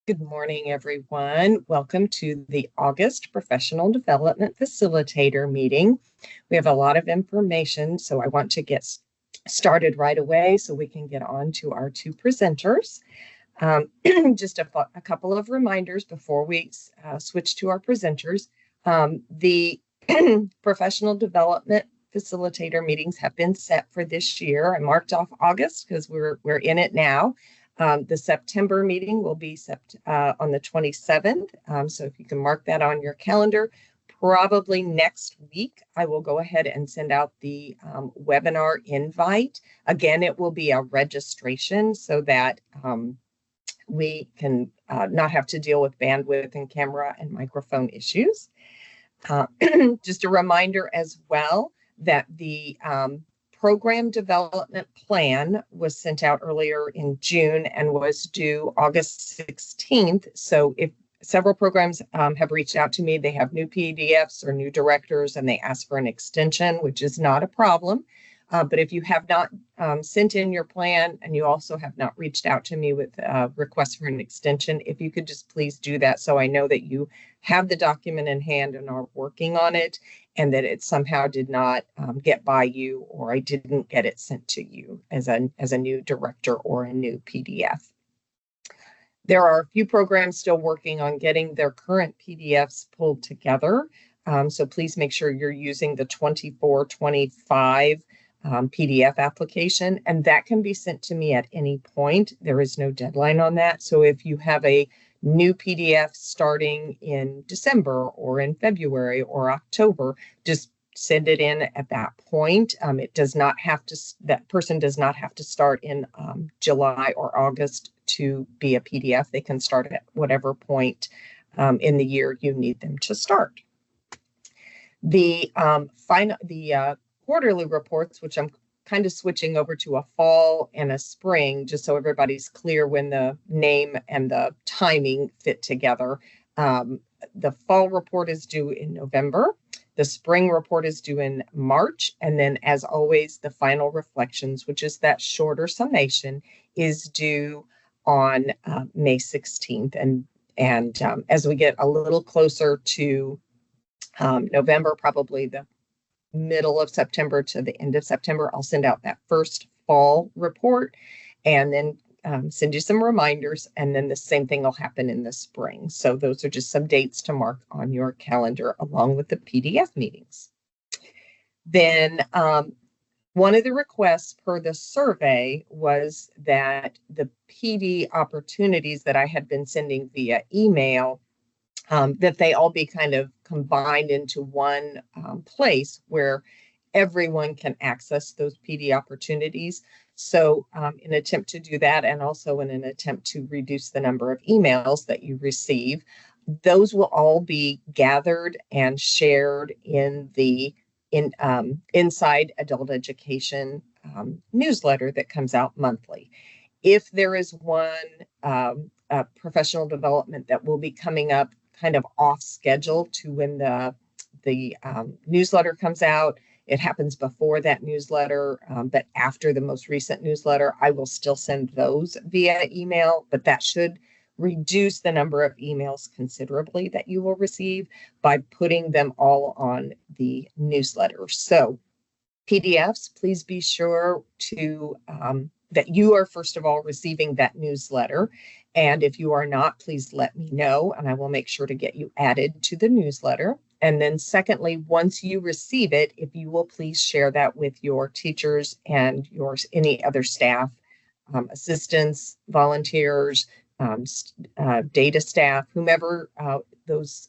Good morning, everyone. Welcome to the August Professional Development Facilitator meeting. We have a lot of information, so I want to get started right away so we can get on to our two presenters. Just a couple of reminders before we switch to our presenters. The Professional Development Facilitator meetings have been set for this year. I marked off August because we're in it now. The September meeting will be on the 27th. So if you can mark that on your calendar, probably next week, I will go ahead and send out the webinar invite. Again, it will be a registration so that we can not have to deal with bandwidth and camera and microphone issues. Just a reminder as well that the program development plan was sent out earlier in June and was due August 16th. So if several programs have reached out to me, they have new PDFs or new directors and they ask for an extension, which is not a problem. But if you have not sent in your plan and you also have not reached out to me with requests for an extension, if you could just please do that so I know that you have the document in hand and are working on it, and that it somehow did not get by you, or I didn't get it sent to you as a new director or a new PDF. There are a few programs still working on getting their current PDFs pulled together. So please make sure you're using the 2425 PDF application, and that can be sent to me at any point. There is no deadline on that. So if you have a new PDF starting in December or in February or October, just send it in at that point. It does not have to, that person does not have to start in July or August to be a PDF. They can start at whatever point in the year you need them to start. The quarterly reports, which I'm kind of switching over to a fall and a spring, just so everybody's clear when the name and the timing fit together. The fall report is due in November. The spring report is due in March. And then, as always, the final reflections, which is that shorter summation, is due on May 16th. And as we get a little closer to November, probably the middle of September to the end of September, I'll send out that first fall report and then send you some reminders, and then the same thing will happen in the spring. So those are just some dates to mark on your calendar along with the PDF meetings. Then one of the requests per the survey was that the PD opportunities that I had been sending via email, that they all be kind of combined into one place where everyone can access those PD opportunities. So in an attempt to do that, and also in an attempt to reduce the number of emails that you receive, those will all be gathered and shared in the Inside Adult Education newsletter that comes out monthly. If there is one professional development that will be coming up kind of off schedule to when the newsletter comes out, it happens before that newsletter, but after the most recent newsletter, I will still send those via email, but that should reduce the number of emails considerably that you will receive by putting them all on the newsletter. So PDFs, please be sure to that you are, first of all, receiving that newsletter. And if you are not, please let me know, and I will make sure to get you added to the newsletter. And then secondly, once you receive it, if you will please share that with your teachers and any other staff, assistants, volunteers, data staff, whomever those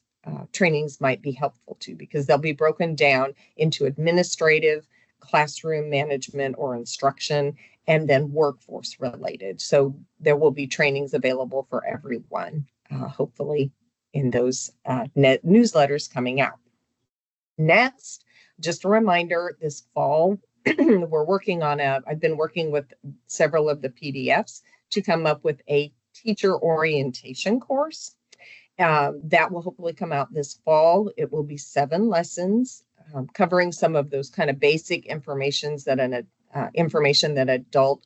trainings might be helpful to, because they'll be broken down into administrative, classroom management or instruction, and then workforce related. So there will be trainings available for everyone, hopefully in those newsletters coming out. Next, just a reminder, this fall, we're working on I've been working with several of the PDFs to come up with a teacher orientation course. That will hopefully come out this fall. It will be 7 lessons covering some of those kind of basic information that adult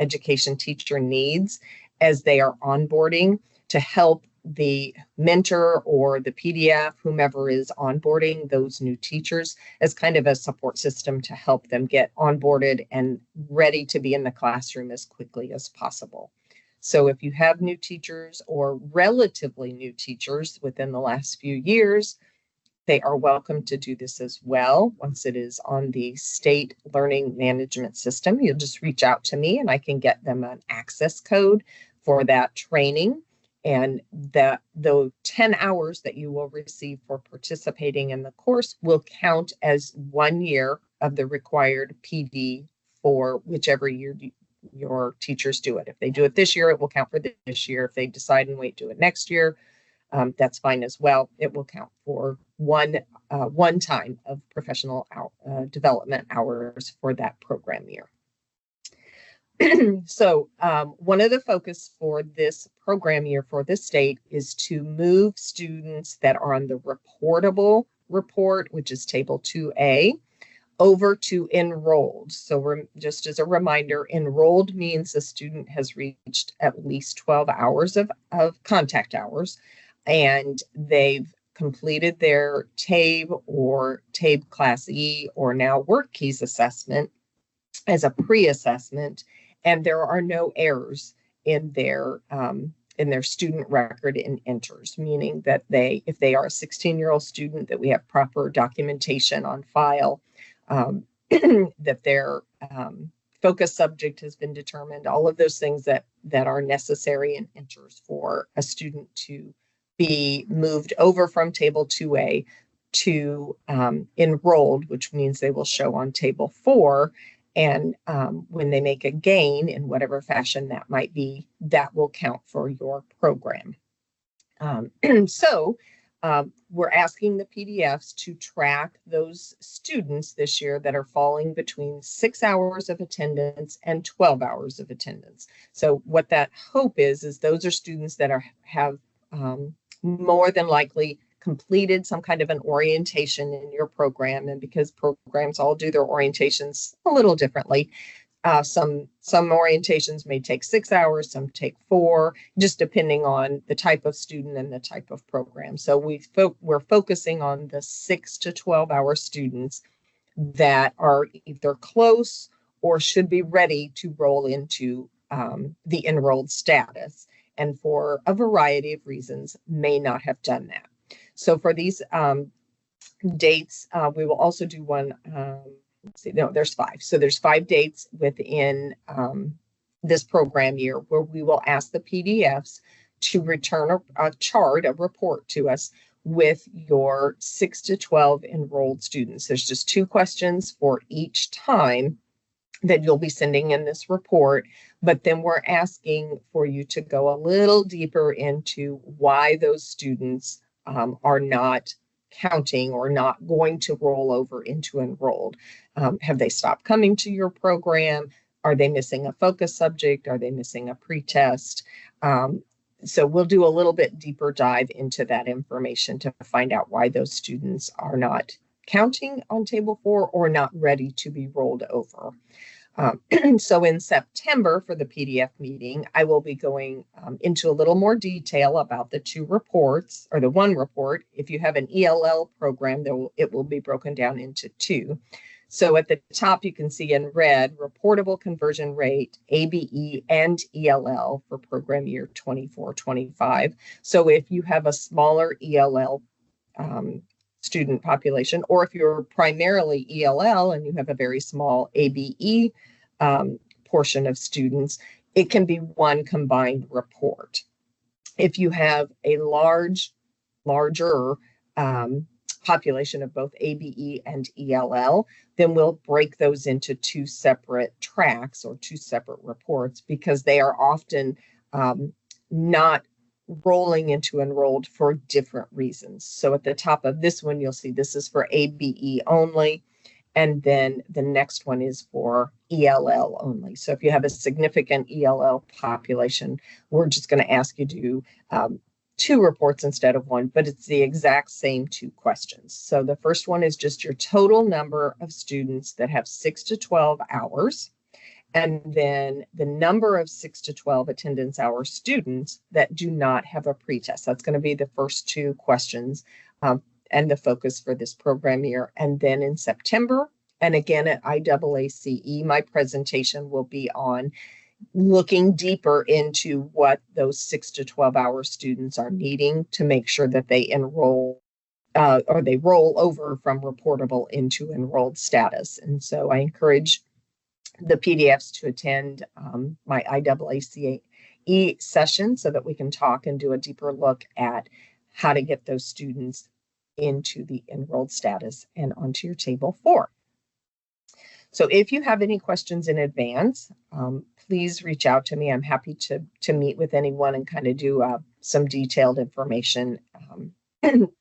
education teacher needs as they are onboarding. to help the mentor or the PDF, whomever is onboarding those new teachers, as kind of a support system to help them get onboarded and ready to be in the classroom as quickly as possible. So if you have new teachers or relatively new teachers within the last few years, they are welcome to do this as well. Once it is on the state learning management system, you'll just reach out to me and I can get them an access code for that training. And the 10 hours that you will receive for participating in the course will count as 1 year of the required PD for whichever year your teachers do it. If they do it this year, it will count for this year. If they decide and wait, do it next year, that's fine as well. It will count for one time of professional development hours for that program year. So one of the focus for this program year for the state is to move students that are on the reportable report, which is table 2A, over to enrolled. So just as a reminder, enrolled means the student has reached at least 12 hours of contact hours, and they've completed their TABE or TABE Class E or now Work Keys assessment as a pre-assessment, and there are no errors in their student record in enters, meaning that if they are a 16-year-old student, that we have proper documentation on file, that their focus subject has been determined, all of those things that are necessary in enters for a student to be moved over from table 2A to enrolled, which means they will show on table 4. And when they make a gain in whatever fashion that might be, that will count for your program. So we're asking the PDFs to track those students this year that are falling between 6 hours of attendance and 12 hours of attendance. So what that hope is those are students that have more than likely completed some kind of an orientation in your program. And because programs all do their orientations a little differently, some orientations may take 6 hours, some take 4, just depending on the type of student and the type of program. So we're focusing on the 6 to 12 hour students that are either close or should be ready to roll into the enrolled status, and for a variety of reasons may not have done that. So for these dates, we will also do one, there's 5. So there's 5 dates within this program year where we will ask the PDFs to return a chart, a report to us with your 6 to 12 enrolled students. There's just 2 questions for each time that you'll be sending in this report, but then we're asking for you to go a little deeper into why those students are not counting or not going to roll over into enrolled. Have they stopped coming to your program? Are they missing a focus subject? Are they missing a pretest? So we'll do a little bit deeper dive into that information to find out why those students are not counting on table 4 or not ready to be rolled over. So in September for the PDF meeting, I will be going into a little more detail about the 2 reports, or the 1 report. If you have an ELL program, it will be broken down into 2. So at the top, you can see in red, reportable conversion rate, ABE and ELL for program year 24-25. So if you have a smaller ELL student population, or if you're primarily ELL and you have a very small ABE portion of students, it can be one combined report. If you have a larger population of both ABE and ELL, then we'll break those into 2 separate tracks or 2 separate reports, because they are often not rolling into enrolled for different reasons. So at the top of this one, you'll see this is for ABE only, and then the next one is for ELL only. So if you have a significant ELL population, we're just going to ask you to do 2 reports instead of 1, but it's the exact same 2 questions. So the first one is just your total number of students that have 6 to 12 hours. and then the number of 6 to 12 attendance hour students that do not have a pretest. That's going to be the first two questions and the focus for this program year. And then in September, and again at IAACE, my presentation will be on looking deeper into what those 6 to 12 hour students are needing to make sure that they enroll or they roll over from reportable into enrolled status. And so I encourage the PDFs to attend my IAACE session so that we can talk and do a deeper look at how to get those students into the enrolled status and onto your table 4. So if you have any questions in advance, please reach out to me. I'm happy to meet with anyone and kind of do some detailed information,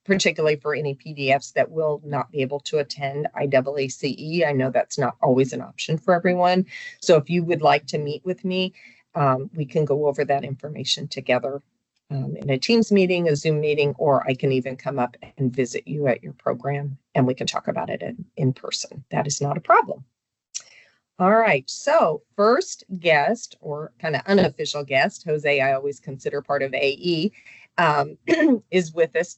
particularly for any PDFs that will not be able to attend IAACE. I know that's not always an option for everyone. So if you would like to meet with me, we can go over that information together in a Teams meeting, a Zoom meeting, or I can even come up and visit you at your program and we can talk about it in person. That is not a problem. All right, so first guest, or kind of unofficial guest, Jose, I always consider part of AE, is with us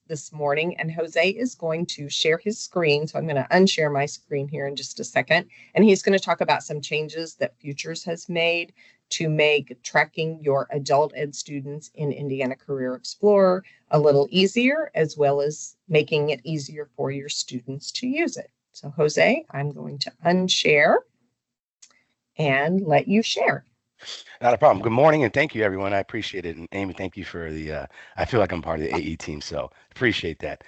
this morning, and Jose is going to share his screen. So I'm going to unshare my screen here in just a second, and he's going to talk about some changes that Futures has made to make tracking your adult ed students in Indiana Career Explorer a little easier, as well as making it easier for your students to use it. So Jose, I'm going to unshare and let you share. Not a problem. Good morning, and thank you, everyone. I appreciate it. And Amy, thank you for the, I feel like I'm part of the AE team, so appreciate that.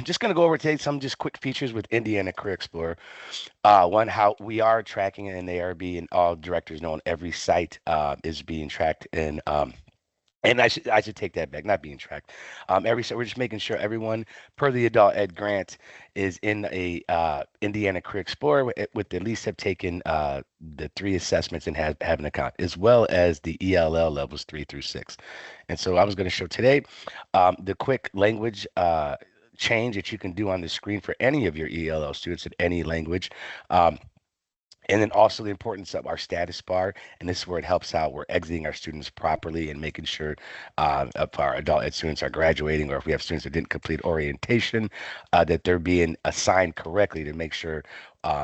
Just going to go over today some just quick features with Indiana Career Explorer. One, how we are tracking it in ARB, and all directors know every site is being tracked and I should take that back, not being tracked. We're just making sure everyone per the adult ed grant is in a Indiana Career Explorer with at least have taken the 3 assessments and have an account, as well as the ELL levels 3 through 6. And so I was going to show today the quick language change that you can do on the screen for any of your ELL students in any language. And then also the importance of our status bar, and this is where it helps out. We're exiting our students properly and making sure if our adult ed students are graduating, or if we have students that didn't complete orientation, that they're being assigned correctly to make sure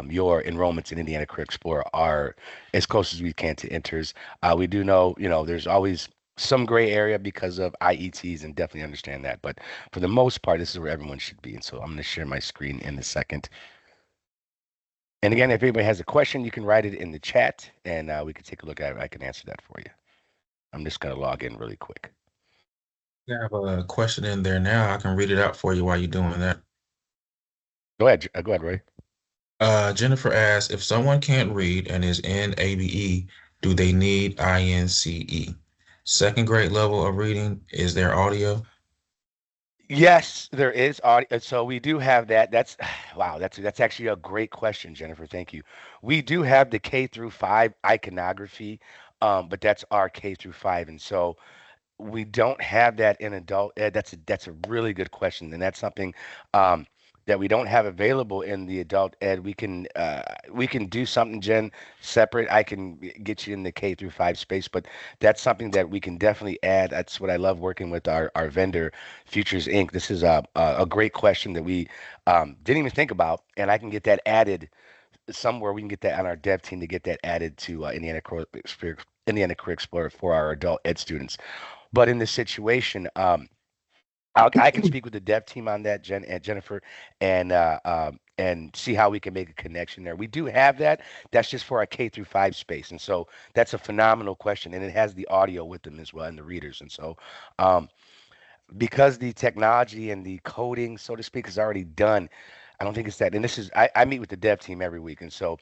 your enrollments in Indiana Career Explorer are as close as we can to enters. We do know, there's always some gray area because of IETs, and definitely understand that. But for the most part, this is where everyone should be. And so I'm going to share my screen in a second. And again, if anybody has a question, you can write it in the chat and we can take a look at it. I can answer that for you. I'm just going to log in really quick. I have a question in there now. I can read it out for you while you're doing that. Go ahead, Roy. Jennifer asks, if someone can't read and is in ABE, do they need INCE? Second grade level of reading, is there audio? Yes, there is audio. So we do have that. Wow, that's actually a great question, Jennifer. Thank you. We do have the K through 5 iconography, but that's our K through 5. And so we don't have that in adult ed. That's a really good question, and that's something that we don't have available in the adult ed. We can do something, Jen, separate. I can get you in the K through 5 space, but that's something that we can definitely add. That's what I love working with our vendor, Futures Inc. This is a great question that we didn't even think about, and I can get that added somewhere. We can get that on our dev team to get that added to Indiana Career Explorer for our adult ed students. But in this situation, I can speak with the dev team on that, Jennifer, and see how we can make a connection there. We do have that. That's just for our K through 5 space, and so that's a phenomenal question, and it has the audio with them as well and the readers. And so, because the technology and the coding, so to speak, is already done, I don't think it's that. And this is I meet with the dev team every week, and so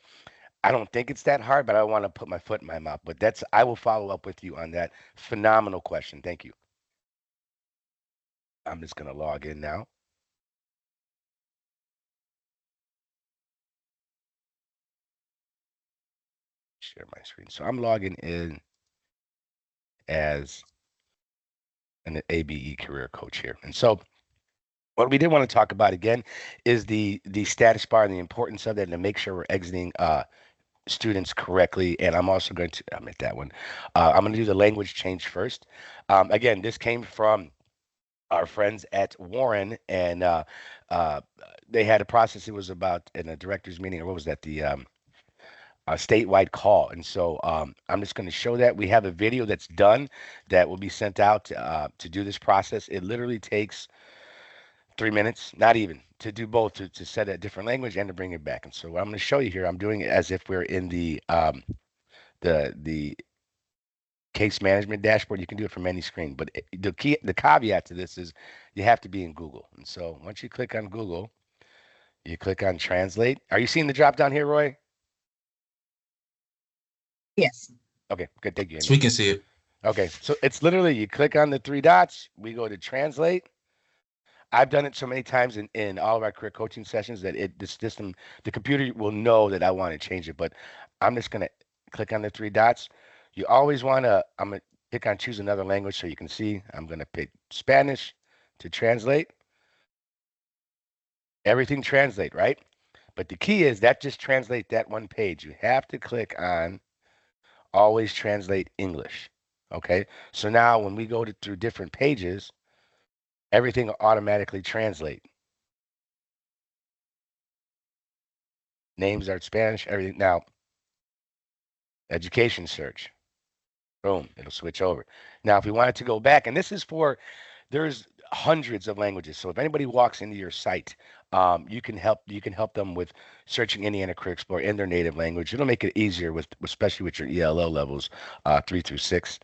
I don't think it's that hard, but I want to put my foot in my mouth. But I will follow up with you on that. Phenomenal question. Thank you. I'm just going to log in now. Share my screen. So I'm logging in as an ABE career coach here. And so what we did want to talk about again is the status bar and the importance of that, and to make sure we're exiting students correctly. And I'm also going to, I'm at that one. I'm going to do the language change first. Again, this came from our friends at Warren, and uh, they had a process. It was about in a director's meeting, or what was that? The statewide call. And so I'm just going to show that. We have a video that's done that will be sent out to do this process. It literally takes 3 minutes, not even, to do both, to set a different language and to bring it back. And so what I'm going to show you here, I'm doing it as if we're in the case management dashboard. You can do it from any screen, but the caveat to this is you have to be in Google. And so once you click on Google, you click on translate. Are you seeing the drop down here, Roy? Yes. Okay, good. Thank you, So Amy. we can see it. Okay, so it's literally you click on the three dots, we go to translate. I've done it so many times in all of our career coaching sessions that the system, the computer will know that I want to change it, but I'm just gonna click on the three dots. You always wanna, I'm gonna pick on choose another language so you can see. I'm gonna pick Spanish to translate. Everything translate, right? But the key is that just translate that one page. You have to click on always translate English. Okay, so now when we go through different pages, everything will automatically translate. Names are Spanish, everything. Now, education search, boom, it'll switch over. Now, if we wanted to go back, and this is for, there's hundreds of languages. So if anybody walks into your site, you can help them with searching Indiana Career Explorer in their native language. It'll make it easier with, especially with your ELL levels 3 through 6.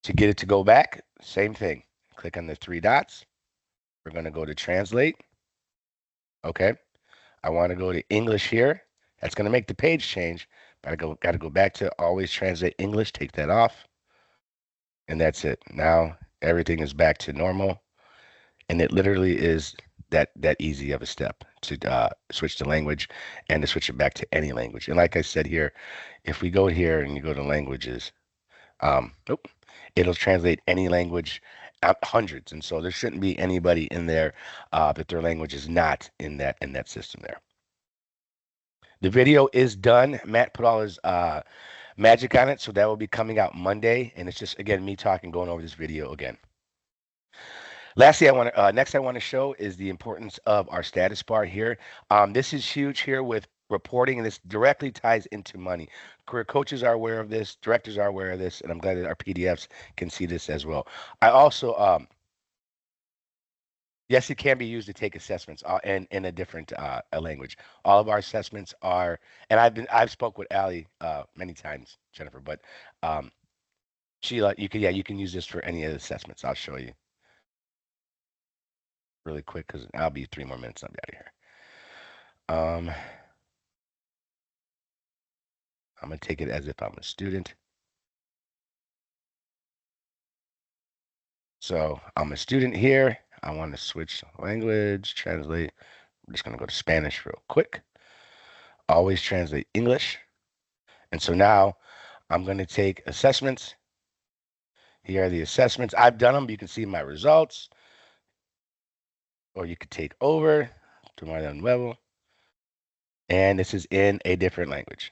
To get it to go back, same thing. Click on the three dots. We're going to go to translate. Okay. I want to go to English here. That's going to make the page change. But got to go back to always translate English. Take that off. And that's it. Now everything is back to normal. And it literally is that easy of a step to switch the language and to switch it back to any language. And like I said here, if we go here and you go to languages, nope, it'll translate any language, hundreds. And so there shouldn't be anybody in there that their language is not in that system there. The video is done. Matt put all his magic on it, so that will be coming out Monday. And it's just, again, me talking, going over this video again. Lastly, next I want to show is the importance of our status bar here. This is huge here with reporting, and this directly ties into money. Career coaches are aware of this, directors are aware of this, and I'm glad that our PDFs can see this as well. I also, yes, it can be used to take assessments in a different language. All of our assessments are, and I've spoke with Allie many times, Jennifer, but Sheila, you can use this for any of the assessments. I'll show you really quick because I'll be 3 more minutes. I'll be out of here. I'm gonna take it as if I'm a student. So I'm a student here. I want to switch language, translate. I'm just gonna go to Spanish real quick. Always translate English. And so now I'm gonna take assessments. Here are the assessments. I've done them. You can see my results. Or you could take over to my own level. And this is in a different language.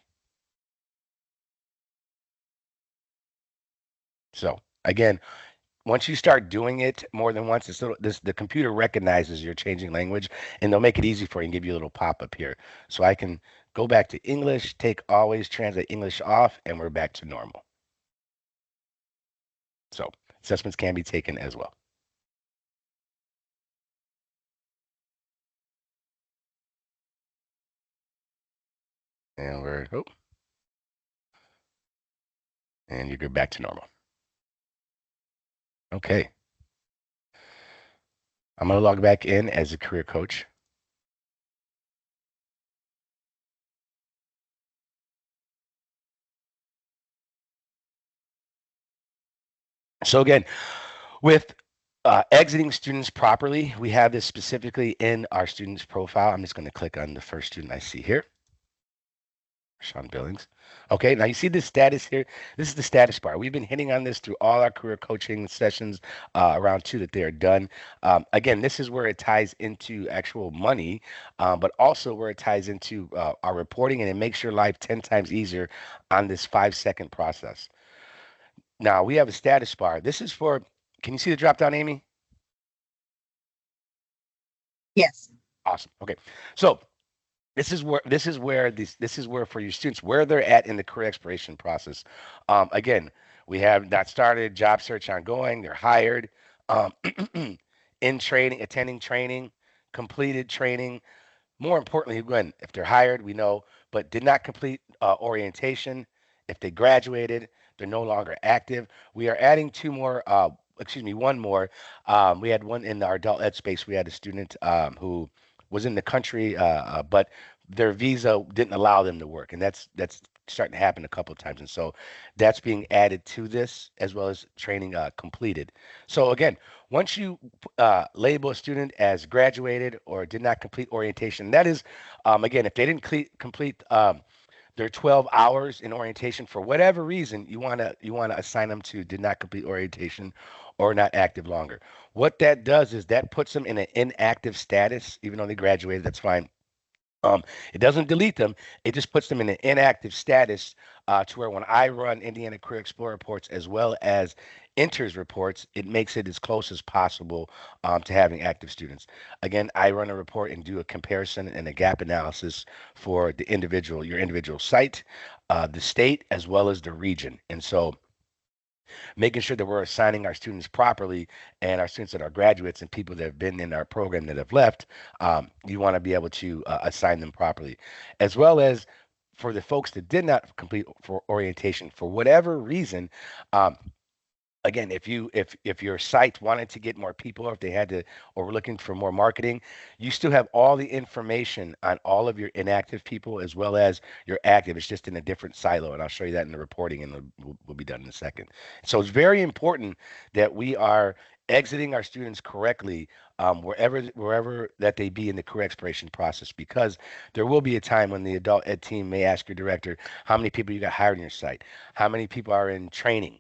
So again, once you start doing it more than once, the computer recognizes you're changing language, and they'll make it easy for you and give you a little pop-up here. So I can go back to English, take always translate English off, and we're back to normal. So assessments can be taken as well. And and you go back to normal. Okay. I'm going to log back in as a career coach. So again, with exiting students properly, we have this specifically in our student's profile. I'm just going to click on the first student I see here. Sean Billings. Okay, now you see the status here. This is the status bar. We've been hitting on this through all our career coaching sessions, around two that they are done. Again, this is where it ties into actual money, but also where it ties into our reporting, and it makes your life 10 times easier on this 5 second process. Now we have a status bar. This is for, can you see the drop down, Amy? Yes. Awesome. Okay. So this is where for your students where they're at in the career exploration process. Again, we have not started, job search ongoing, they're hired, um, in training, attending training, completed training. More importantly, when if they're hired, we know, but did not complete orientation, if they graduated, they're no longer active. We are adding two more. Excuse me, one more. We had one in our adult ed space. We had a student who was in the country, but their visa didn't allow them to work, and that's starting to happen a couple of times. And so that's being added to this as well as training completed. So again, once you label a student as graduated or did not complete orientation, that is, again, if they didn't complete their 12 hours in orientation for whatever reason, you want to assign them to did not complete orientation or not active longer. What that does is that puts them in an inactive status, even though they graduated. That's fine. It doesn't delete them. It just puts them in an inactive status, to where when I run Indiana Career Explorer reports as well as enters reports, it makes it as close as possible, to having active students. Again, I run a report and do a comparison and a gap analysis for your individual site, the state, as well as the region. And so making sure that we're assigning our students properly and our students that are graduates and people that have been in our program that have left, you want to be able to assign them properly, as well as for the folks that did not complete for orientation for whatever reason. um, Again, if your site wanted to get more people, or if they had to, or were looking for more marketing, you still have all the information on all of your inactive people as well as your active. It's just in a different silo, and I'll show you that in the reporting, and we'll be done in a second. So it's very important that we are exiting our students correctly, wherever that they be in the career exploration process, because there will be a time when the adult ed team may ask your director how many people you got hired in your site, how many people are in training,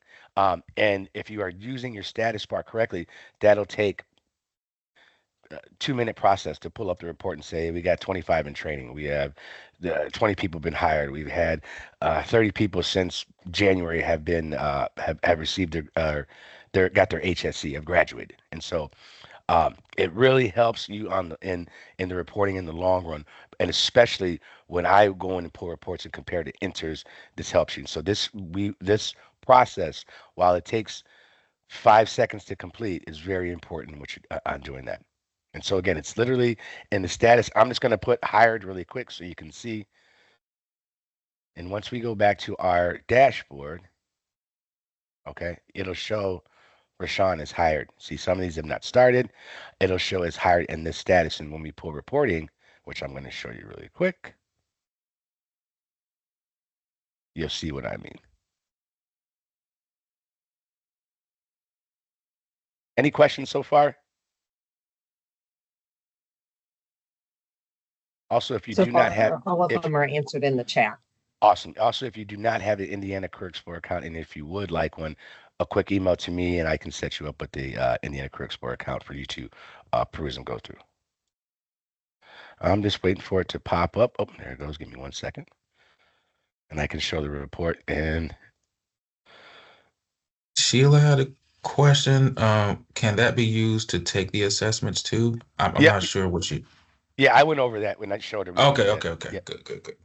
and if you are using your status bar correctly, that'll take a 2 minute process to pull up the report and say, we got 25 in training. We have 20 people been hired. We've had 30 people since January have been, have received got their HSC, have graduated. And so it really helps you in the reporting in the long run, and especially when I go in and pull reports and compare to enters, this helps you. So this process, while it takes 5 seconds to complete, is very important, which on doing that. And so again, it's literally in the status. I'm just going to put hired really quick so you can see. And once we go back to our dashboard, okay, it'll show Rashawn is hired. See, some of these have not started. It'll show as hired in this status. And when we pull reporting, which I'm going to show you really quick, you'll see what I mean. Any questions so far? Also, if you So do not have, far, all of them are answered in the chat. awesome. Also, if you do not have an Indiana Career Explorer account, and if you would like one, a quick email to me, and I can set you up with the Indiana Career Explorer account for you to peruse and go through. I'm just waiting for it to pop up. Oh, there it goes. Give me 1 second, and I can show the report. And Sheila had a question. Can that be used to take the assessments too? I'm yeah, not sure what you. yeah, I went over that when I showed her. Okay, Yeah, okay, okay. yeah. Good, good, good.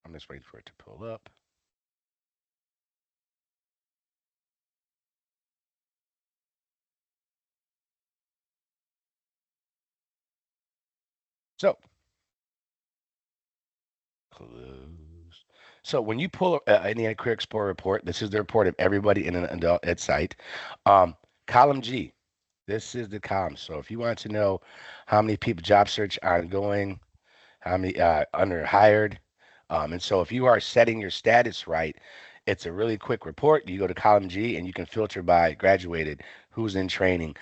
I'm just waiting for it to pull up. So close. So when you pull Indiana Career Explorer report, this is the report of everybody in an adult ed site. Column G, this is the column. So if you want to know how many people job search ongoing, how many under hired, and so if you are setting your status right, It's a really quick report. You go to column G and you can filter by graduated, who's in training,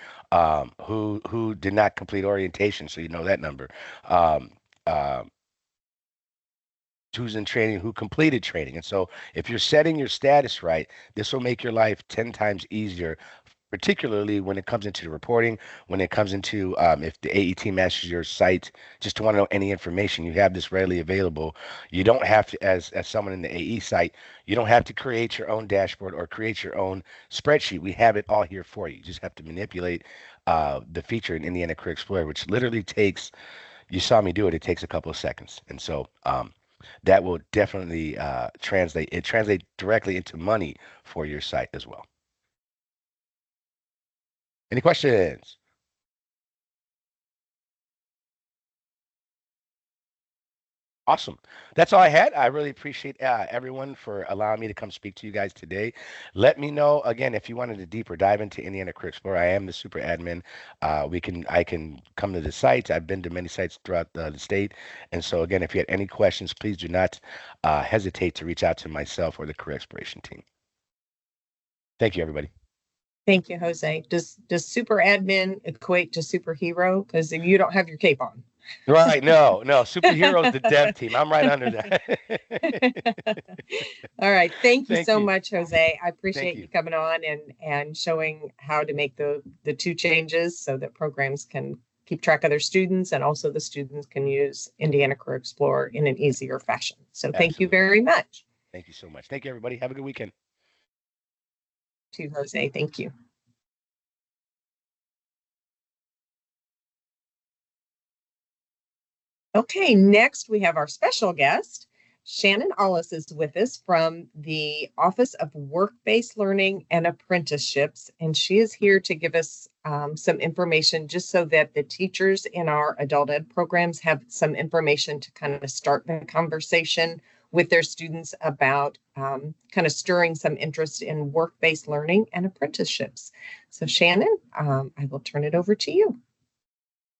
who did not complete orientation, so you know that number. Um, uh, who's in training, who completed training. And so if you're setting your status right, this will make your life 10 times easier, particularly when it comes into the reporting, when it comes into if the AE matches your site, just to want to know any information, you have this readily available. You don't have to, as someone in the AE site, you don't have to create your own dashboard or create your own spreadsheet. We have it all here for you. You just have to manipulate the feature in Indiana Career Explorer, which literally takes, you saw me do it, it takes a couple of seconds. And so that will definitely translate directly into money for your site as well. Any questions? Awesome. That's all I had. I really appreciate everyone for allowing me to come speak to you guys today. Let me know again if you wanted to deeper dive into Indiana Career Explorer. I am the super admin. I can come to the sites. I've been to many sites throughout the state, and so again, if you had any questions, please do not hesitate to reach out to myself or the Career Exploration team. Thank you, everybody. Thank you, Jose. Does super admin equate to superhero? Because you don't have your cape on. Right. No, superhero is the dev team. I'm right under that. All right. Thank you Thank so you. much, Jose. I appreciate you. you coming on and showing how to make the two changes so that programs can keep track of their students and also the students can use Indiana Career Explorer in an easier fashion. So thank you Absolutely. very much. Thank you so much. Thank you, everybody. Have a good weekend. To Jose. Thank you. Okay, next we have our special guest. Shannon Ollis is with us from the Office of Work-Based Learning and Apprenticeships, and she is here to give us some information just so that the teachers in our adult ed programs have some information to kind of start the conversation with their students about kind of stirring some interest in work-based learning and apprenticeships. So Shannon, I will turn it over to you.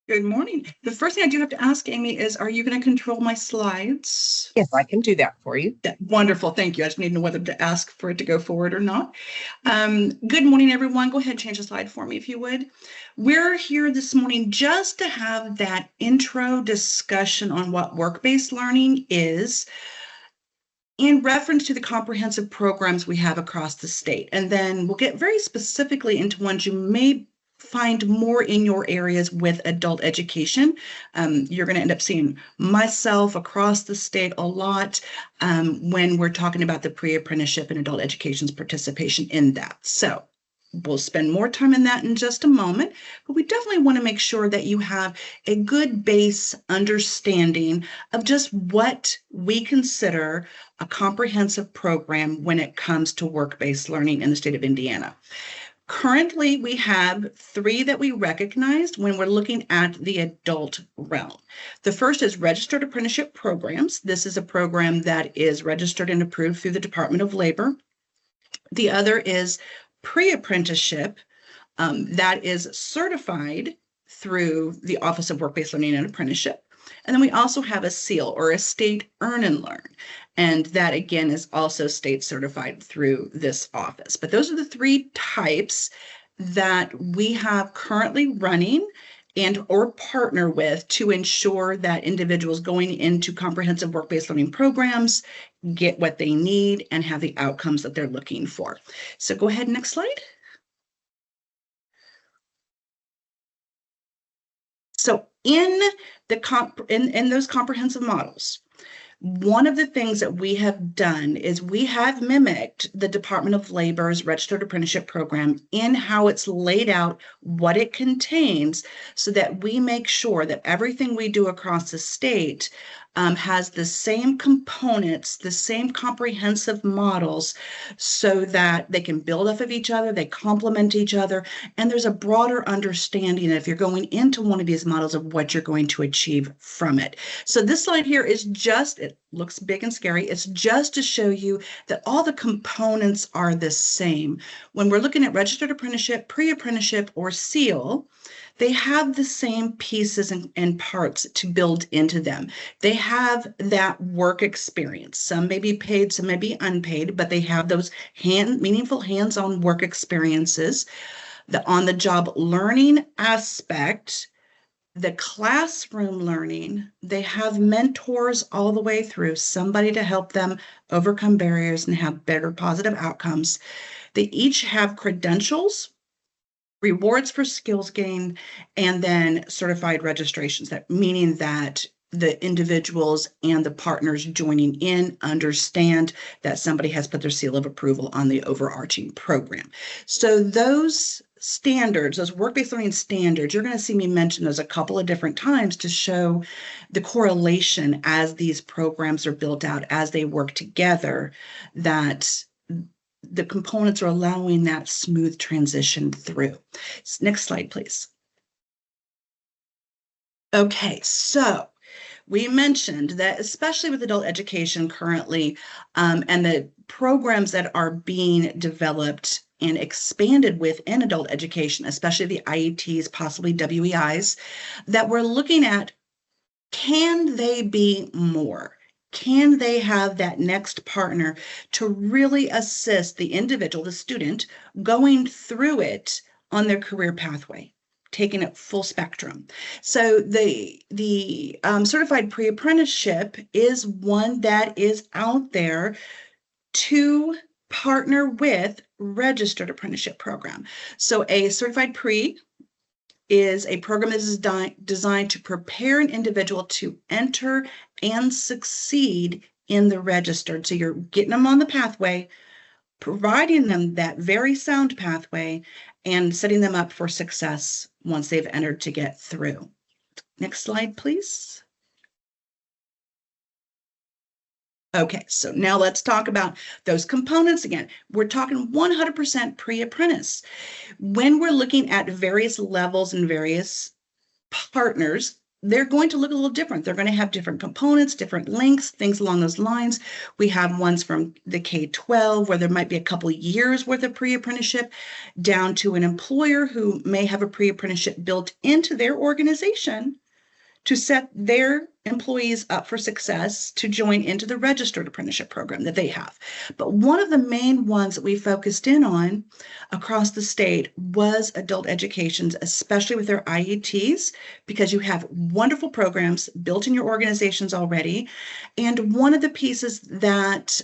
Good morning. The first thing I do have to ask, Amy, is are you going to control my slides? Yes, I can do that for you. Wonderful. Thank you. I just need to know whether to ask for it to go forward or not. Good morning, everyone. Go ahead and change the slide for me if you would. We're here this morning just to have that intro discussion on what work-based learning is in reference to the comprehensive programs we have across the state. And then we'll get very specifically into ones you may find more in your areas with adult education. You're going to end up seeing myself across the state a lot when we're talking about the pre-apprenticeship and adult education's participation in that. So we'll spend more time in that in just a moment, but we definitely want to make sure that you have a good base understanding of just what we consider a comprehensive program when it comes to work-based learning in the state of Indiana. Currently, we have 3 that we recognized when we're looking at the adult realm. The first is registered apprenticeship programs. This is a program that is registered and approved through the Department of Labor. The other is pre-apprenticeship that is certified through the Office of Work-Based Learning and Apprenticeship. And then we also have a SEAL, or a state earn and learn. And that again is also state certified through this office. But those are the 3 types that we have currently running and or partner with to ensure that individuals going into comprehensive work-based learning programs get what they need and have the outcomes that they're looking for. So go ahead, next slide. So in those comprehensive models, one of the things that we have done is we have mimicked the Department of Labor's registered apprenticeship program in how it's laid out, what it contains, so that we make sure that everything we do across the state has the same components, the same comprehensive models, so that they can build off of each other, they complement each other, and there's a broader understanding if you're going into one of these models of what you're going to achieve from it. So this slide here is just, it looks big and scary, it's just to show you that all the components are the same. When we're looking at registered apprenticeship, pre-apprenticeship, or SEAL, they have the same pieces and parts to build into them. They have that work experience. Some may be paid, some may be unpaid, but they have those meaningful hands-on work experiences. The on-the-job learning aspect, the classroom learning, they have mentors all the way through, somebody to help them overcome barriers and have better positive outcomes. They each have credentials, rewards for skills gain, and then certified registrations, that meaning that the individuals and the partners joining in understand that somebody has put their seal of approval on the overarching program. So those standards, those work-based learning standards, you're going to see me mention those a couple of different times to show the correlation as these programs are built out, as they work together, that the components are allowing that smooth transition through. Next slide, please. Okay, so we mentioned that especially with adult education currently, and the programs that are being developed and expanded within adult education, especially the IETs, possibly WEIs, that we're looking at, can they be more? Can they have that next partner to really assist the individual, the student, going through it on their career pathway, taking it full spectrum? So the certified pre-apprenticeship is one that is out there to partner with registered apprenticeship program. So a certified pre is a program that is designed to prepare an individual to enter and succeed in the registered. So you're getting them on the pathway, providing them that very sound pathway, and setting them up for success once they've entered to get through. Next slide, please. Okay, so now let's talk about those components again. We're talking 100% pre-apprentice. When we're looking at various levels and various partners, they're going to look a little different. They're going to have different components, different lengths, things along those lines. We have ones from the K-12 where there might be a couple years worth of pre-apprenticeship, down to an employer who may have a pre-apprenticeship built into their organization to set their employees up for success to join into the registered apprenticeship program that they have. But one of the main ones that we focused in on across the state was adult educations, especially with their IETs, because you have wonderful programs built in your organizations already. And one of the pieces that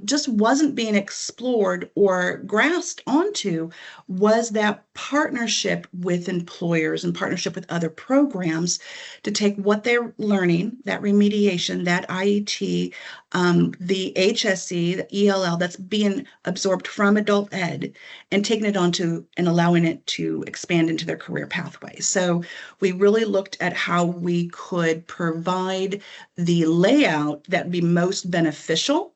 just wasn't being explored or grasped onto was that partnership with employers and partnership with other programs to take what they're learning, that remediation, that IET, the HSE, the ELL that's being absorbed from adult ed, and taking it onto and allowing it to expand into their career pathway. So we really looked at how we could provide the layout that would be most beneficial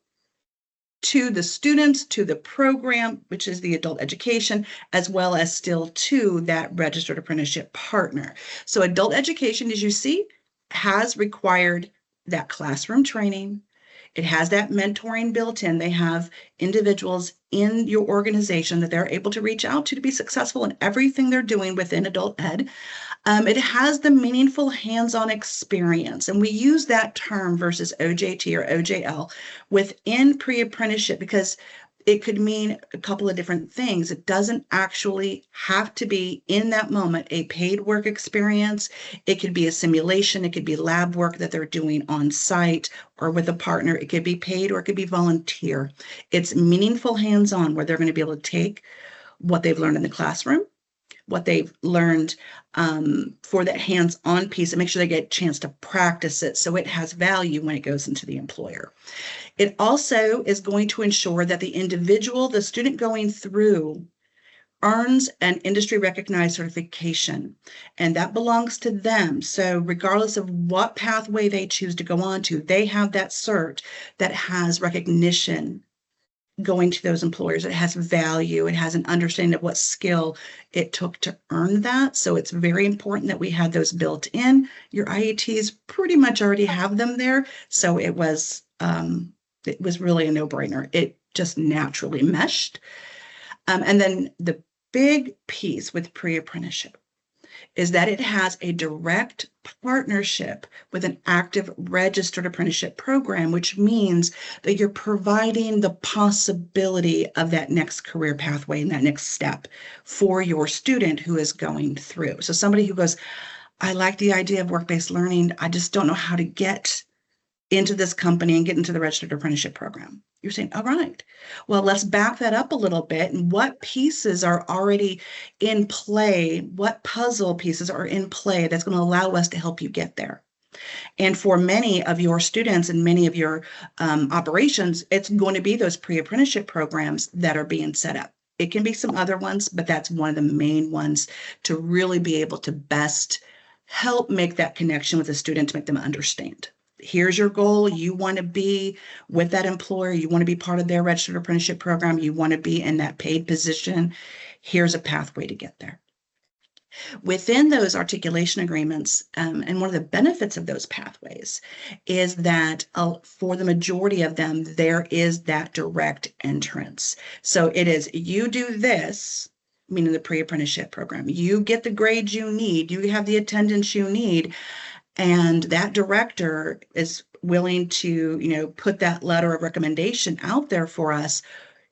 to the students, to the program, which is the adult education, as well as still to that registered apprenticeship partner. So adult education, as you see, has required that classroom training. It has that mentoring built in. They have individuals in your organization that they're able to reach out to be successful in everything they're doing within adult ed. It has the meaningful hands-on experience, and we use that term versus OJT or OJL within pre-apprenticeship because it could mean a couple of different things. It doesn't actually have to be in that moment a paid work experience. It could be a simulation. It could be lab work that they're doing on site or with a partner. It could be paid or it could be volunteer. It's meaningful hands-on where they're going to be able to take what they've learned in the classroom, what they've learned for that hands-on piece, and make sure they get a chance to practice it so it has value when it goes into the employer. It also is going to ensure that the individual, the student going through, earns an industry recognized certification, and that belongs to them. So regardless of what pathway they choose to go on to, they have that cert that has recognition going to those employers. It has value. It has an understanding of what skill it took to earn that. So it's very important that we had those built in. Your IETs pretty much already have them there. So it was really a no-brainer. It just naturally meshed. And then the big piece with pre-apprenticeship is that it has a direct partnership with an active registered apprenticeship program, which means that you're providing the possibility of that next career pathway and that next step for your student who is going through. So somebody who goes, I like the idea of work-based learning, I just don't know how to get into this company and get into the registered apprenticeship program. You're saying, all right, well, let's back that up a little bit. And what pieces are already in play? What puzzle pieces are in play that's going to allow us to help you get there? And for many of your students and many of your operations, it's going to be those pre-apprenticeship programs that are being set up. It can be some other ones, but that's one of the main ones to really be able to best help make that connection with the student to make them understand. Here's your goal. You want to be with that employer. You want to be part of their registered apprenticeship program. You want to be in that paid position. Here's a pathway to get there. Within those articulation agreements, and one of the benefits of those pathways is that for the majority of them, there is that direct entrance. So it is, you do this, meaning the pre-apprenticeship program. You get the grades you need. You have the attendance you need. And that director is willing to, put that letter of recommendation out there for us.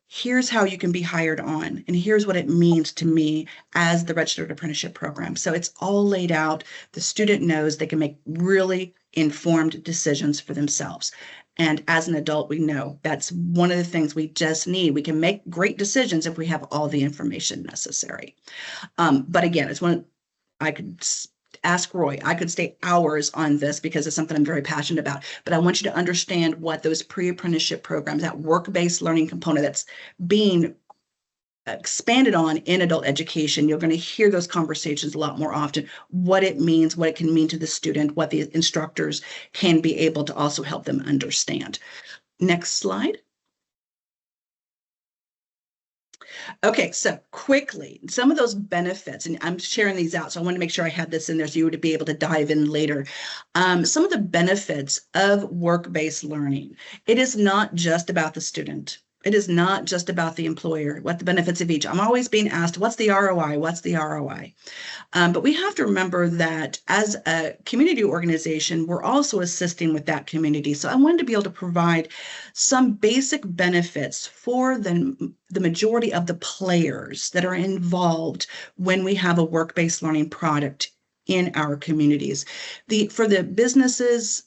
Here's how you can be hired on, and here's what it means to me as the registered apprenticeship program. So it's all laid out. The student knows they can make really informed decisions for themselves. And as an adult, we know that's one of the things we just need. We can make great decisions if we have all the information necessary. But again, it's one I could ask Roy. I could stay hours on this because it's something I'm very passionate about, but I want you to understand what those pre-apprenticeship programs, that work-based learning component that's being expanded on in adult education. You're going to hear those conversations a lot more often, what it means, what it can mean to the student, what the instructors can be able to also help them understand. Next slide. Okay, so quickly, some of those benefits, and I'm sharing these out, so I want to make sure I had this in there so you would be able to dive in later. Some of the benefits of work-based learning. It is not just about the student. It is not just about the employer, what the benefits of each. I'm always being asked, what's the ROI? What's the ROI? But we have to remember that as a community organization, we're also assisting with that community. So I wanted to be able to provide some basic benefits for the majority of the players that are involved when we have a work-based learning product in our communities. For the businesses,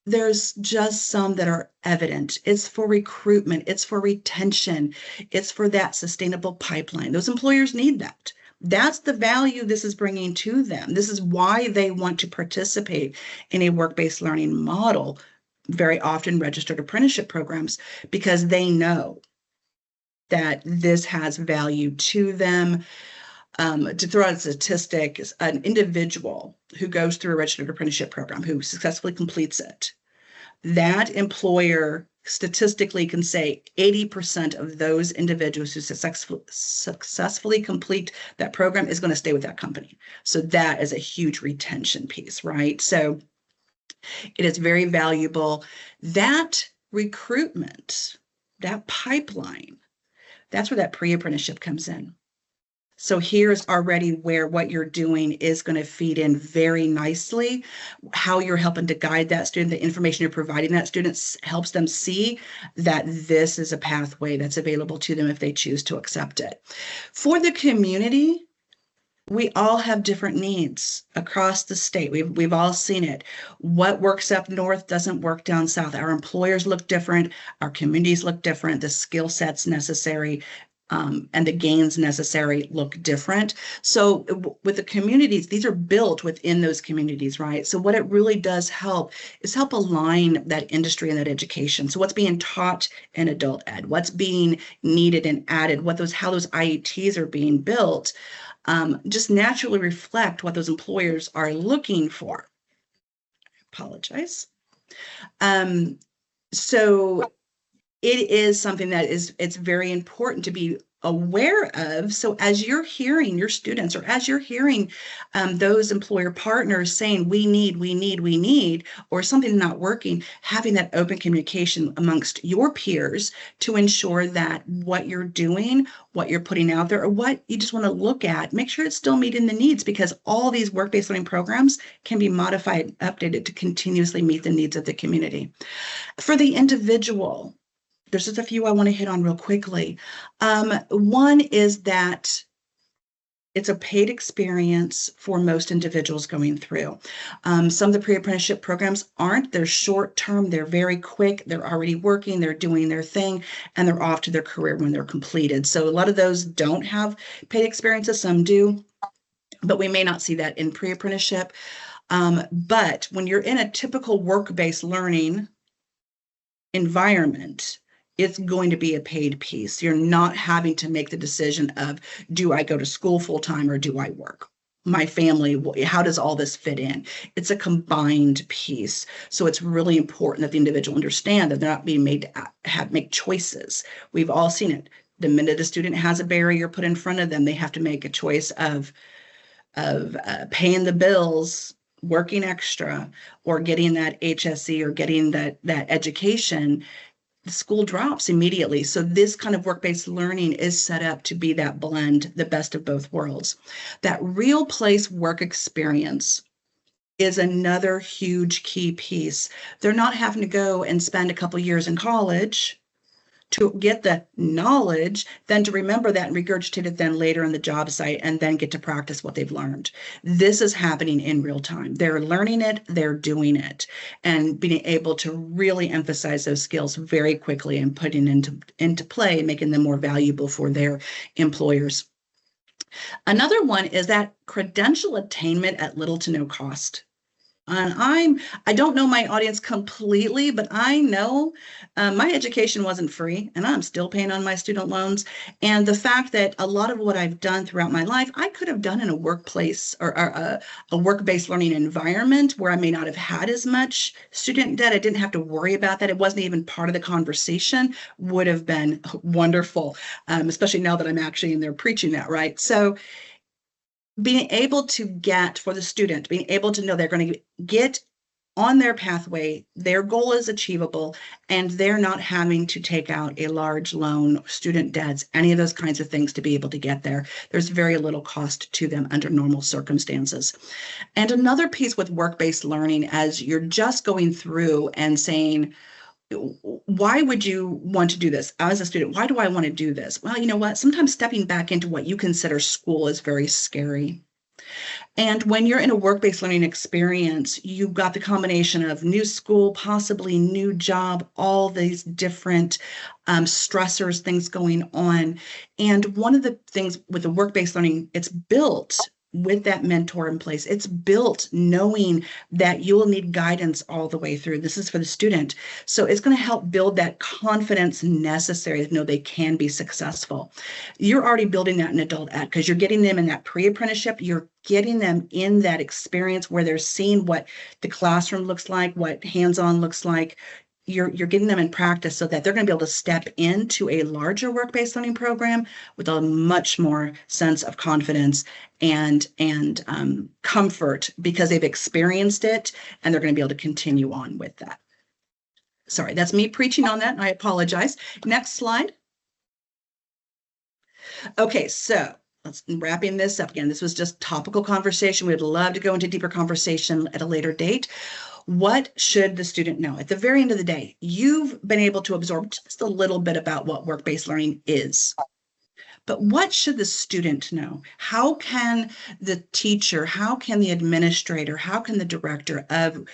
there's just some that are evident. It's for recruitment, it's for retention, it's for that sustainable pipeline. Those employers need that. That's the value this is bringing to them. This is why they want to participate in a work-based learning model, very often registered apprenticeship programs, because they know that this has value to them. To throw out a statistic, an individual who goes through a registered apprenticeship program, who successfully completes it, that employer statistically can say 80% of those individuals who successfully complete that program is going to stay with that company. So that is a huge retention piece, right? So it is very valuable. That recruitment, that pipeline, that's where that pre-apprenticeship comes in. So here's already where what you're doing is going to feed in very nicely. How you're helping to guide that student, the information you're providing that student helps them see that this is a pathway that's available to them if they choose to accept it. For the community, we all have different needs across the state. We've all seen it. What works up north doesn't work down south. Our employers look different. Our communities look different. The skill sets necessary and the gains necessary look different. So with the communities, these are built within those communities, right? So what it really does help is help align that industry and that education. So what's being taught in adult ed, what's being needed and added, how those IETs are being built, just naturally reflect what those employers are looking for. I apologize. So it is something that it's very important to be aware of. So as you're hearing your students, or as you're hearing those employer partners saying, we need, or something not working, having that open communication amongst your peers to ensure that what you're doing, what you're putting out there, or what you just want to look at, make sure it's still meeting the needs, because all these work-based learning programs can be modified, updated to continuously meet the needs of the community. For the individual, there's just a few I want to hit on real quickly. One is that it's a paid experience for most individuals going through. Some of the pre-apprenticeship programs aren't. They're short-term, they're very quick, they're already working, they're doing their thing, and they're off to their career when they're completed. So a lot of those don't have paid experiences, some do, but we may not see that in pre-apprenticeship. But when you're in a typical work-based learning environment, it's going to be a paid piece. You're not having to make the decision of, do I go to school full time or do I work? My family, how does all this fit in? It's a combined piece. So it's really important that the individual understand that they're not being made to make choices. We've all seen it. The minute a student has a barrier put in front of them, they have to make a choice of paying the bills, working extra, or getting that HSE, or getting that education. The school drops immediately. So this kind of work-based learning is set up to be that blend, the best of both worlds. That real place work experience is another huge key piece. They're not having to go and spend a couple years in college to get the knowledge, then to remember that and regurgitate it then later on the job site, and then get to practice what they've learned. This is happening in real time. They're learning it, they're doing it, and being able to really emphasize those skills very quickly and putting into play, making them more valuable for their employers. Another one is that credential attainment at little to no cost. And I don't know my audience completely, but I know my education wasn't free, and I'm still paying on my student loans. And the fact that a lot of what I've done throughout my life, I could have done in a workplace or a work-based learning environment where I may not have had as much student debt. I didn't have to worry about that. It wasn't even part of the conversation. Would have been wonderful, especially now that I'm actually in there preaching that, right? So being able to get, for the student, being able to know they're going to get on their pathway, their goal is achievable, and they're not having to take out a large loan, student debts, any of those kinds of things to be able to get there. There's very little cost to them under normal circumstances. And another piece with work-based learning, as you're just going through and saying, why would you want to do this? As a student, why do I want to do this? Well, you know what? Sometimes stepping back into what you consider school is very scary. And when you're in a work-based learning experience, you've got the combination of new school, possibly new job, all these different stressors, things going on. And one of the things with the work-based learning, it's built with that mentor in place. It's built knowing that you'll need guidance all the way through. This is for the student. So it's going to help build that confidence necessary to know they can be successful. You're already building that in adult ed because you're getting them in that pre-apprenticeship. You're getting them in that experience where they're seeing what the classroom looks like, what hands-on looks like. You're getting them in practice so that they're going to be able to step into a larger work-based learning program with a much more sense of confidence and comfort because they've experienced it, and they're going to be able to continue on with that. Sorry, that's me preaching on that, and I apologize. Next slide. Okay, so let's wrapping this up again. This was just topical conversation. We'd love to go into deeper conversation at a later date. What should the student know? At the very end of the day, you've been able to absorb just a little bit about what work-based learning is. But what should the student know? How can the teacher, how can the administrator, how can the director of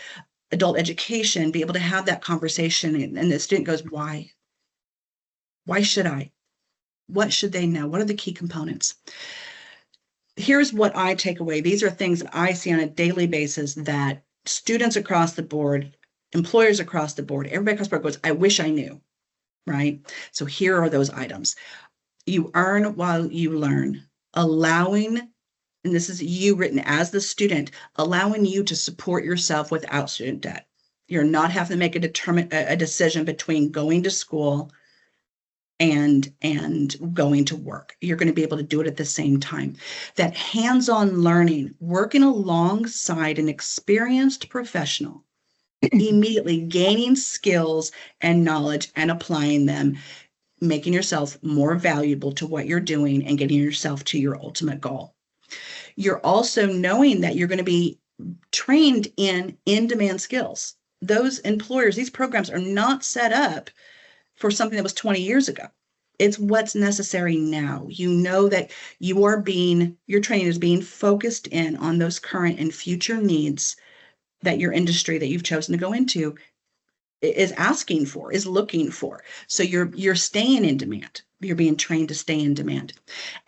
adult education be able to have that conversation? And the student goes, why? Why should I? What should they know? What are the key components? Here's what I take away. These are things that I see on a daily basis that students across the board, employers across the board, everybody across the board goes, I wish I knew, right? So here are those items. You earn while you learn, allowing, and this is you written as the student, allowing you to support yourself without student debt. You're not having to make a decision between going to school and going to work. You're going to be able to do it at the same time. That hands-on learning, working alongside an experienced professional, immediately gaining skills and knowledge and applying them, making yourself more valuable to what you're doing and getting yourself to your ultimate goal. You're also knowing that you're going to be trained in-demand skills. Those employers, these programs are not set up for something that was 20 years ago. It's what's necessary now. You know that your training is being focused in on those current and future needs that your industry that you've chosen to go into is asking for, is looking for. So you're staying in demand. You're being trained to stay in demand.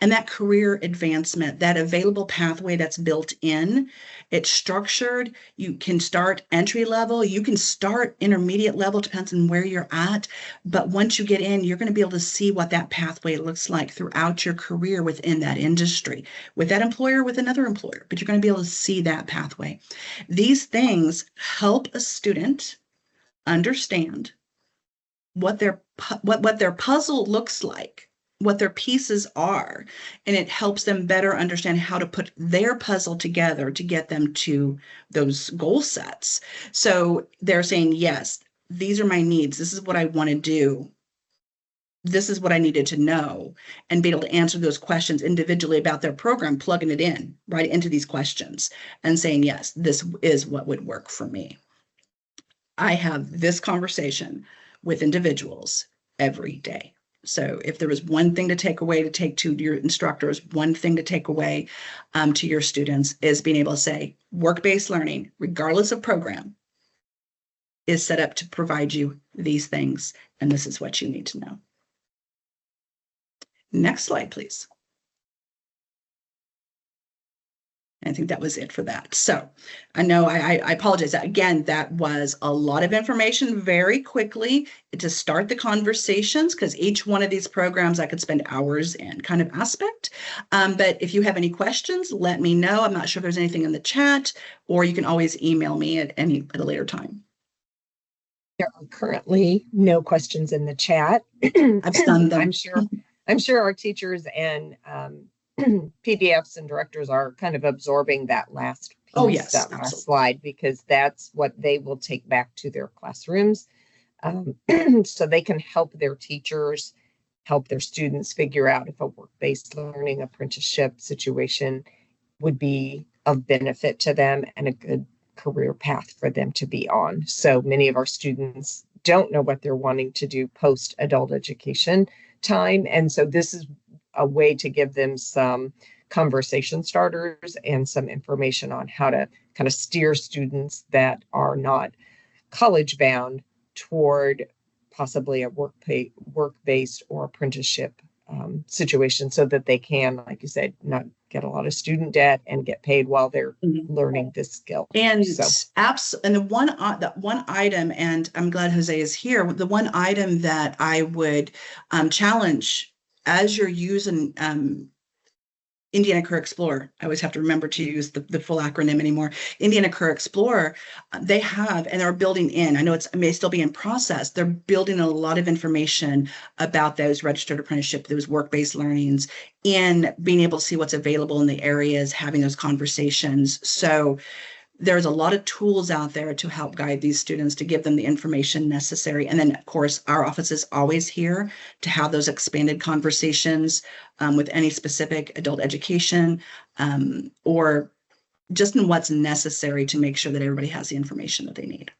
And that career advancement, that available pathway that's built in, it's structured. You can start entry level, you can start intermediate level, depends on where you're at. But once you get in, you're going to be able to see what that pathway looks like throughout your career within that industry, with that employer, with another employer. But you're going to be able to see that pathway. These things help a student understand what their puzzle looks like, what their pieces are, and it helps them better understand how to put their puzzle together to get them to those goal sets. So they're saying, yes, these are my needs. This is what I want to do. This is what I needed to know, and be able to answer those questions individually about their program, plugging it in right into these questions and saying, yes, this is what would work for me. I have this conversation with individuals every day. So if there was one thing to take away, to take to your instructors, one thing to take away to your students is being able to say work-based learning, regardless of program, is set up to provide you these things, and this is what you need to know. Next slide, please. I think that was it for that. So I know I apologize. Again, that was a lot of information very quickly to start the conversations, because each one of these programs I could spend hours in kind of aspect. But if you have any questions, let me know. I'm not sure if there's anything in the chat, or you can always email me at a later time. There are currently no questions in the chat. I've stunned them. I'm sure our teachers and PDFs and directors are kind of absorbing that last piece, oh, yes, that last slide, because that's what they will take back to their classrooms. So they can help their teachers, help their students figure out if a work-based learning apprenticeship situation would be of benefit to them and a good career path for them to be on. So many of our students don't know what they're wanting to do post-adult education time. And so this is a way to give them some conversation starters and some information on how to kind of steer students that are not college bound toward possibly a work-based or apprenticeship situation, so that they can, like you said, not get a lot of student debt and get paid while they're learning this skill. And and the one item, and I'm glad Jose is here, the one item that I would challenge as you're using Indiana Career Explorer, I always have to remember to use the full acronym anymore. Indiana Career Explorer, they have, and they're building in, I know it may still be in process, they're building a lot of information about those registered apprenticeship, those work-based learnings, and being able to see what's available in the areas, having those conversations. So there's a lot of tools out there to help guide these students, to give them the information necessary. And then, of course, our office is always here to have those expanded conversations with any specific adult education or just in what's necessary to make sure that everybody has the information that they need.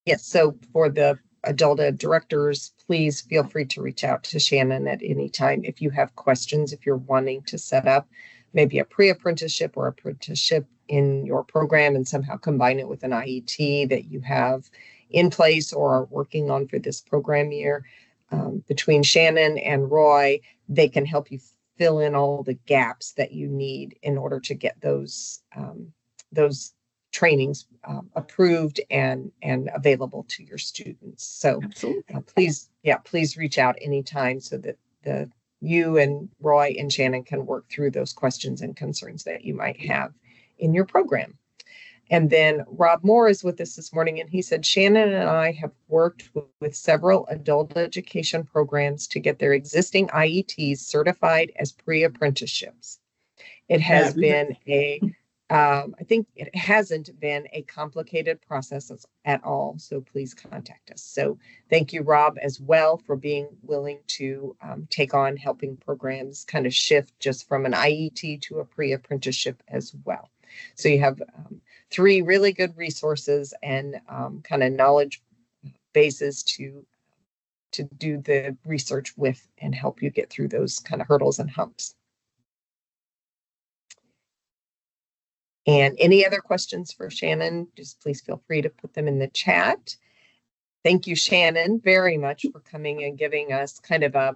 Yes, so for the adult ed directors, please feel free to reach out to Shannon at any time if you have questions, if you're wanting to set up maybe a pre-apprenticeship or apprenticeship in your program and somehow combine it with an IET that you have in place or are working on for this program year. Between Shannon and Roy, they can help you fill in all the gaps that you need in order to get those trainings approved and available to your students. So please reach out anytime so that you and Roy and Shannon can work through those questions and concerns that you might have in your program. And then Rob Moore is with us this morning, and he said, Shannon and I have worked with several adult education programs to get their existing IETs certified as pre-apprenticeships. It has been I think it hasn't been a complicated process at all, so please contact us. So thank you, Rob, as well, for being willing to take on helping programs kind of shift just from an IET to a pre-apprenticeship as well. So you have 3 really good resources and kind of knowledge bases to do the research with and help you get through those kind of hurdles and humps. And any other questions for Shannon, just please feel free to put them in the chat. Thank you, Shannon, very much for coming and giving us kind of a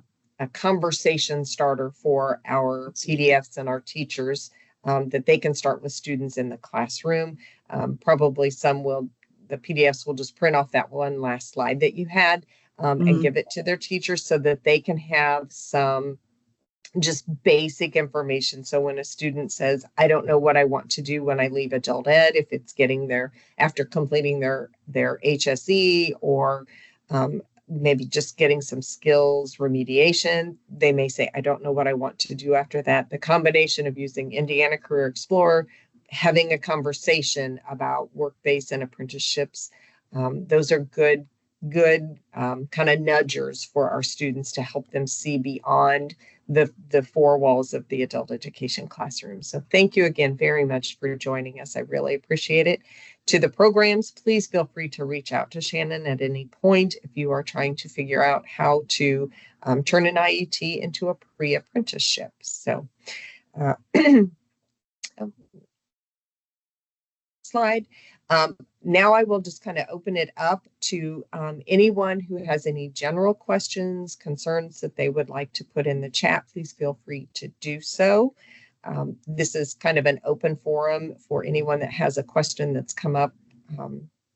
conversation starter for our PDFs and our teachers, that they can start with students in the classroom. Probably the PDFs will just print off that one last slide that you had and give it to their teachers so that they can have some just basic information. So when a student says, I don't know what I want to do when I leave adult ed, if it's getting after completing their HSE or maybe just getting some skills remediation, they may say, I don't know what I want to do after that. The combination of using Indiana Career Explorer, having a conversation about work-based and apprenticeships, those are good kind of nudgers for our students to help them see beyond the 4 walls of the adult education classroom. So thank you again very much for joining us. I really appreciate it. To the programs, please feel free to reach out to Shannon at any point if you are trying to figure out how to turn an IET into a pre-apprenticeship. So slide. Now I will just kind of open it up to anyone who has any general questions, concerns that they would like to put in the chat. Please feel free to do so. This is kind of an open forum for anyone that has a question that's come up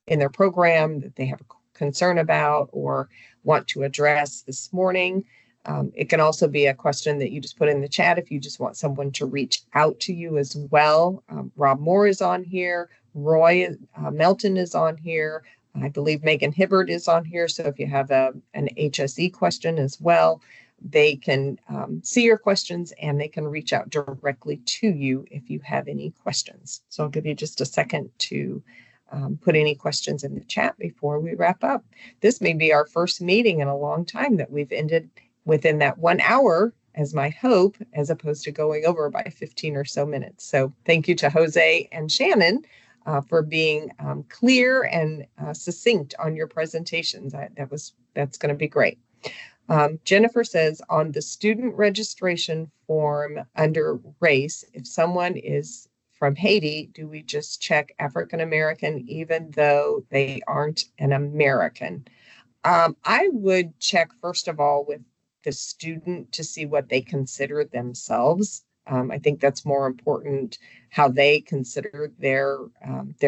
in their program that they have a concern about or want to address this morning. It can also be a question that you just put in the chat if you just want someone to reach out to you as well. Rob Moore is on here. Roy Melton is on here. I believe Megan Hibbert is on here. So if you have an HSE question as well, they can see your questions and they can reach out directly to you if you have any questions. So I'll give you just a second to put any questions in the chat before we wrap up. This may be our first meeting in a long time that we've ended within that 1 hour as my hope, as opposed to going over by 15 or so minutes. So thank you to Jose and Shannon for being clear and succinct on your presentations. That's going to be great. Jennifer says, on the student registration form under race, if someone is from Haiti, do we just check African American even though they aren't an American? I would check, first of all, with the student to see what they consider themselves. I think that's more important, how they consider their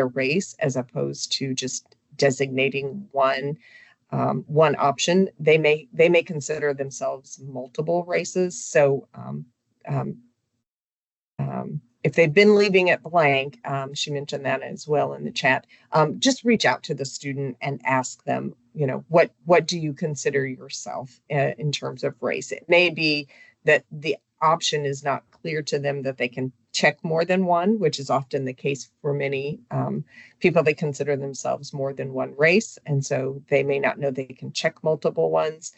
race, as opposed to just designating one option. They may consider themselves multiple races. So if they've been leaving it blank, she mentioned that as well in the chat, just reach out to the student and ask them, what do you consider yourself in terms of race? It may be that the option is not clear to them that they can check more than one, which is often the case for many people. They consider themselves more than one race, and so they may not know they can check multiple ones.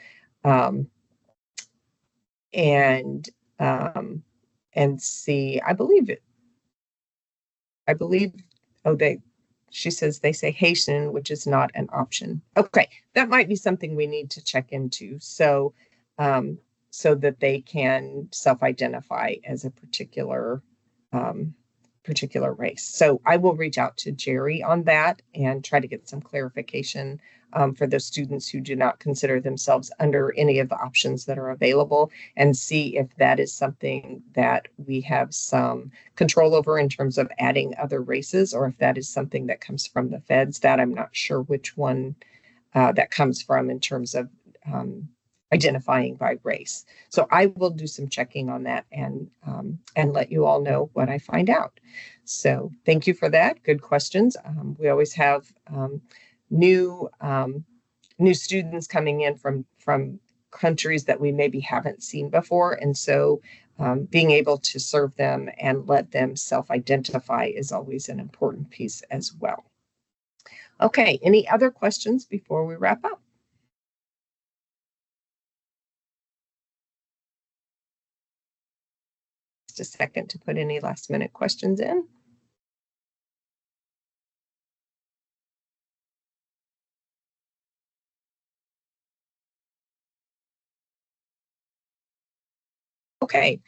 And see, she says they say Haitian, which is not an option. Okay, that might be something we need to check into. So that they can self-identify as a particular race. So I will reach out to Jerry on that and try to get some clarification for those students who do not consider themselves under any of the options that are available, and see if that is something that we have some control over in terms of adding other races, or if that is something that comes from the feds. That I'm not sure which one that comes from in terms of identifying by race. So I will do some checking on that and let you all know what I find out. So thank you for that. Good questions. We always have new students coming in from countries that we maybe haven't seen before, and so being able to serve them and let them self-identify is always an important piece as well. Okay, any other questions before we wrap up? Just a second to put any last minute questions in. Okay,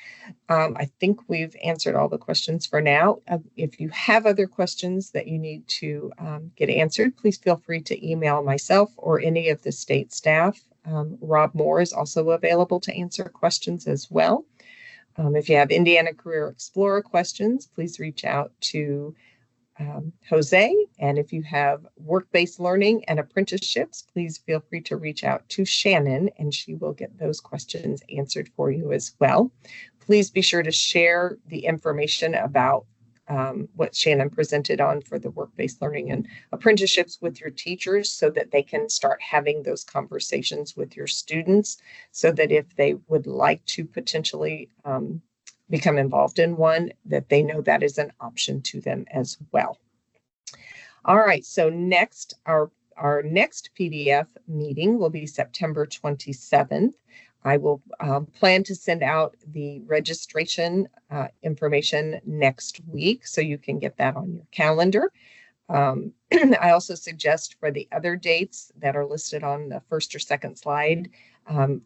I think we've answered all the questions for now. If you have other questions that you need to get answered, please feel free to email myself or any of the state staff. Rob Moore is also available to answer questions as well. If you have Indiana Career Explorer questions, please reach out to Jose. And if you have work-based learning and apprenticeships, please feel free to reach out to Shannon, and she will get those questions answered for you as well. Please be sure to share the information about what Shannon presented on for the work-based learning and apprenticeships with your teachers so that they can start having those conversations with your students, so that if they would like to potentially become involved in one, that they know that is an option to them as well. All right, so next, our next PDF meeting will be September 27th. I will plan to send out the registration information next week, so you can get that on your calendar. I also suggest for the other dates that are listed on the first or second slide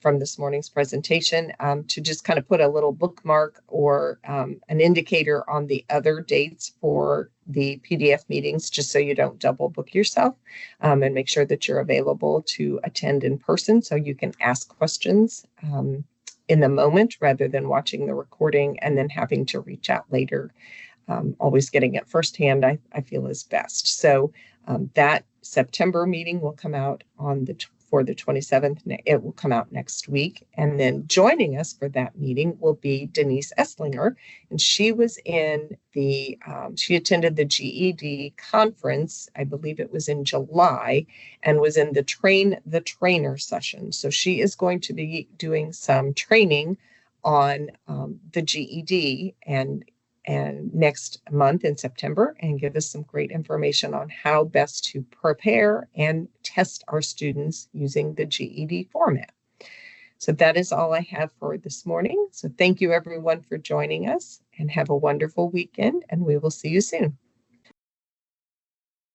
from this morning's presentation to just kind of put a little bookmark or an indicator on the other dates for the PDF meetings, just so you don't double book yourself, and make sure that you're available to attend in person so you can ask questions in the moment rather than watching the recording and then having to reach out later. Always getting it firsthand, I feel is best. So that September meeting will come out on for the 27th. It will come out next week. And then joining us for that meeting will be Denise Esslinger. And she was in she attended the GED conference, I believe it was in July, and was in the Train the Trainer session. So she is going to be doing some training on the GED and next month in September, and give us some great information on how best to prepare and test our students using the GED format. So that is all I have for this morning. So thank you everyone for joining us, and have a wonderful weekend, and we will see you soon.